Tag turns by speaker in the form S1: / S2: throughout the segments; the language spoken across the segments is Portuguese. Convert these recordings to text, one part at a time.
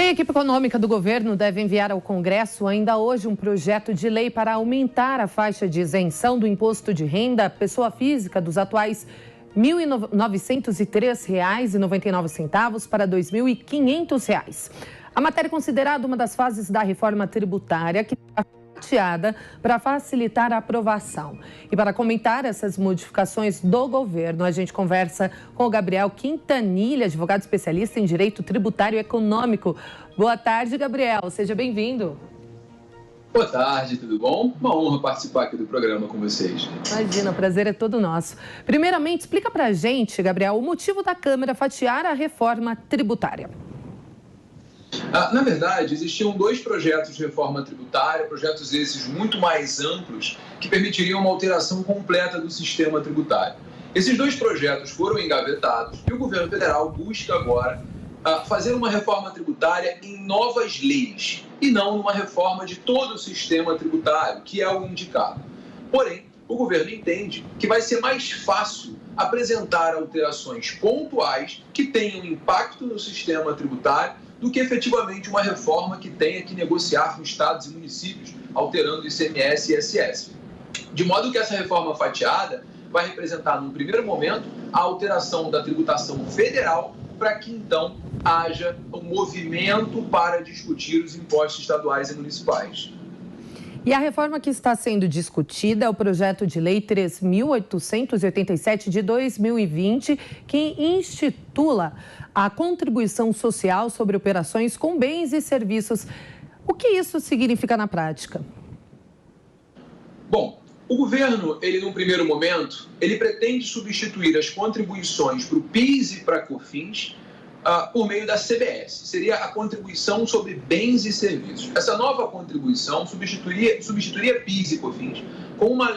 S1: E a equipe econômica do governo deve enviar ao Congresso ainda hoje um projeto de lei para aumentar a faixa de isenção do imposto de renda à pessoa física dos atuais R$ 1.903,99 para R$ 2.500. A matéria é considerada uma das fases da reforma tributária que está fatiada para facilitar a aprovação. E para comentar essas modificações do governo, a gente conversa com o Gabriel Quintanilha, advogado especialista em direito tributário e econômico. Boa tarde, Gabriel. Seja bem-vindo.
S2: Boa tarde, tudo bom? Uma honra participar aqui do programa com vocês.
S1: Imagina, o prazer é todo nosso. Primeiramente, explica pra gente, Gabriel, o motivo da Câmara fatiar a reforma tributária.
S2: Na verdade, existiam dois projetos de reforma tributária, projetos esses muito mais amplos, que permitiriam uma alteração completa do sistema tributário. Esses dois projetos foram engavetados e o governo federal busca agora fazer uma reforma tributária em novas leis e não numa reforma de todo o sistema tributário, que é o indicado. Porém, o governo entende que vai ser mais fácil apresentar alterações pontuais que tenham impacto no sistema tributário do que efetivamente uma reforma que tenha que negociar com estados e municípios, alterando ICMS e ISS. De modo que essa reforma fatiada vai representar, num primeiro momento, a alteração da tributação federal para que, então, haja um movimento para discutir os impostos estaduais e municipais.
S1: E a reforma que está sendo discutida é o projeto de lei 3.887 de 2020, que institula a contribuição social sobre operações com bens e serviços. O que isso significa na prática?
S2: Bom, o governo, num primeiro momento, ele pretende substituir as contribuições para o PIS e para a COFINS por meio da CBS. Seria a contribuição sobre bens e serviços. Essa nova contribuição substituiria PIS e COFINS com uma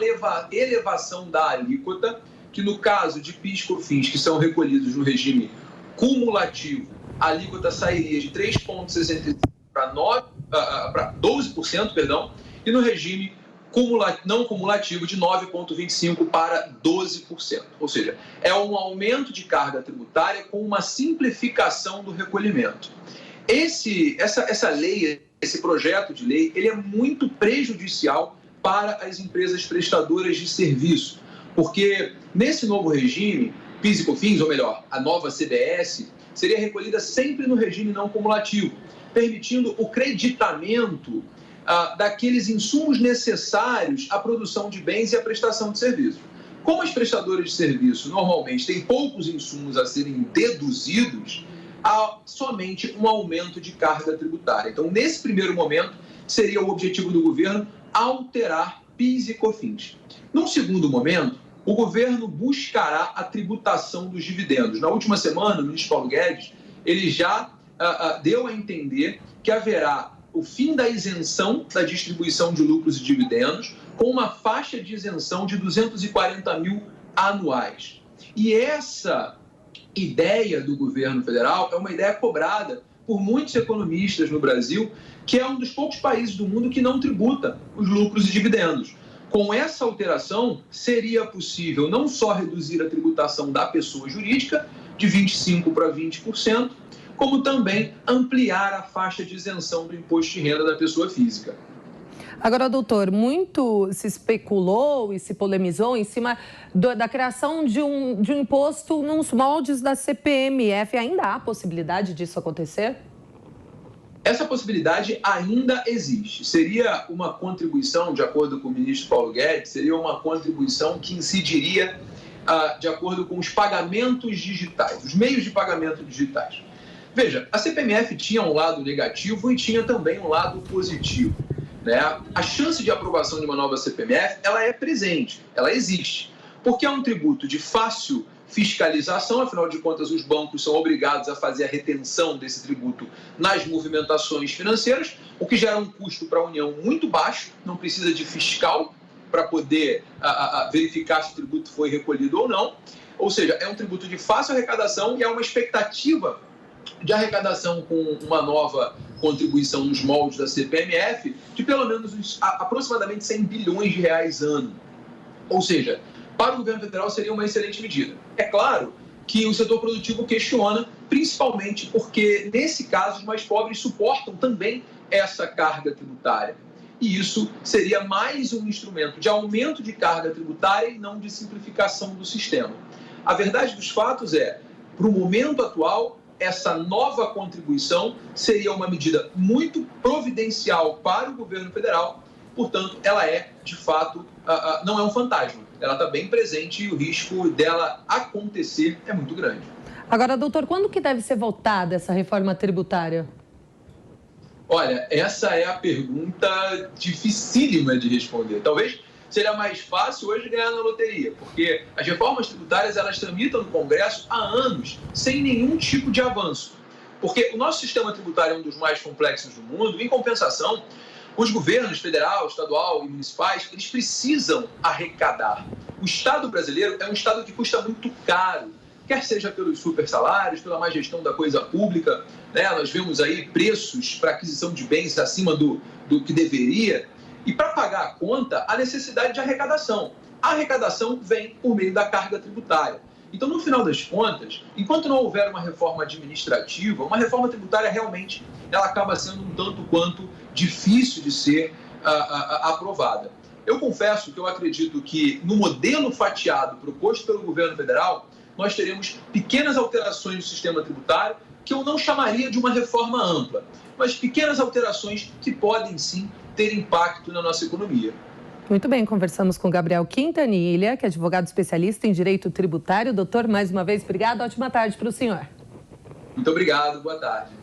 S2: elevação da alíquota, que no caso de PIS e COFINS, que são recolhidos no regime cumulativo, a alíquota sairia de 3,65% para 12%, e no regime não cumulativo de 9,25% para 12%. Ou seja, é um aumento de carga tributária com uma simplificação do recolhimento. Essa lei, esse projeto de lei, ele é muito prejudicial para as empresas prestadoras de serviço, porque nesse novo regime, PIS e COFINS, ou melhor, a nova CBS, seria recolhida sempre no regime não cumulativo, permitindo o creditamento daqueles insumos necessários à produção de bens e à prestação de serviços. Como as prestadoras de serviço normalmente têm poucos insumos a serem deduzidos, há somente um aumento de carga tributária. Então, nesse primeiro momento, seria o objetivo do governo alterar PIS e COFINS. Num segundo momento, o governo buscará a tributação dos dividendos. Na última semana, o ministro Paulo Guedes, ele já deu a entender que haverá o fim da isenção da distribuição de lucros e dividendos, com uma faixa de isenção de 240 mil anuais. E essa ideia do governo federal é uma ideia cobrada por muitos economistas no Brasil, que é um dos poucos países do mundo que não tributa os lucros e dividendos. Com essa alteração, seria possível não só reduzir a tributação da pessoa jurídica de 25% para 20%, como também ampliar a faixa de isenção do imposto de renda da pessoa física.
S1: Agora, doutor, muito se especulou e se polemizou em cima da criação de um imposto nos moldes da CPMF. Ainda há possibilidade disso acontecer?
S2: Essa possibilidade ainda existe. Seria uma contribuição, de acordo com o ministro Paulo Guedes, seria uma contribuição que incidiria de acordo com os pagamentos digitais, os meios de pagamento digitais. Veja, a CPMF tinha um lado negativo e tinha também um lado positivo, né? A chance de aprovação de uma nova CPMF, ela é presente, ela existe, porque é um tributo de fácil fiscalização, afinal de contas os bancos são obrigados a fazer a retenção desse tributo nas movimentações financeiras, o que gera um custo para a União muito baixo, não precisa de fiscal para poder verificar se o tributo foi recolhido ou não, ou seja, é um tributo de fácil arrecadação e há uma expectativa de arrecadação com uma nova contribuição nos moldes da CPMF de pelo menos aproximadamente 100 bilhões de reais ano. Ou seja, para o governo federal seria uma excelente medida. É claro que o setor produtivo questiona principalmente porque, nesse caso, os mais pobres suportam também essa carga tributária. E isso seria mais um instrumento de aumento de carga tributária e não de simplificação do sistema. A verdade dos fatos é, para o momento atual, essa nova contribuição seria uma medida muito providencial para o governo federal, portanto, ela é, de fato, não é um fantasma. Ela está bem presente e o risco dela acontecer é muito grande.
S1: Agora, doutor, quando que deve ser votada essa reforma tributária?
S2: Olha, essa é a pergunta dificílima de responder. Talvez seria mais fácil hoje ganhar na loteria, porque as reformas tributárias elas tramitam no Congresso há anos, sem nenhum tipo de avanço. Porque o nosso sistema tributário é um dos mais complexos do mundo, em compensação, os governos federal, estadual e municipais, eles precisam arrecadar. O Estado brasileiro é um Estado que custa muito caro, quer seja pelos super salários, pela má gestão da coisa pública, né? Nós vemos aí preços para aquisição de bens acima do que deveria. E para pagar a conta, há necessidade de arrecadação. A arrecadação vem por meio da carga tributária. Então, no final das contas, enquanto não houver uma reforma administrativa, uma reforma tributária realmente ela acaba sendo um tanto quanto difícil de ser aprovada. Eu confesso que eu acredito que no modelo fatiado proposto pelo governo federal, nós teremos pequenas alterações no sistema tributário, que eu não chamaria de uma reforma ampla, mas pequenas alterações que podem sim ter impacto na nossa economia.
S1: Muito bem, conversamos com Gabriel Quintanilha, que é advogado especialista em direito tributário. Doutor, mais uma vez, obrigado. Ótima tarde para o senhor.
S2: Muito obrigado, boa tarde.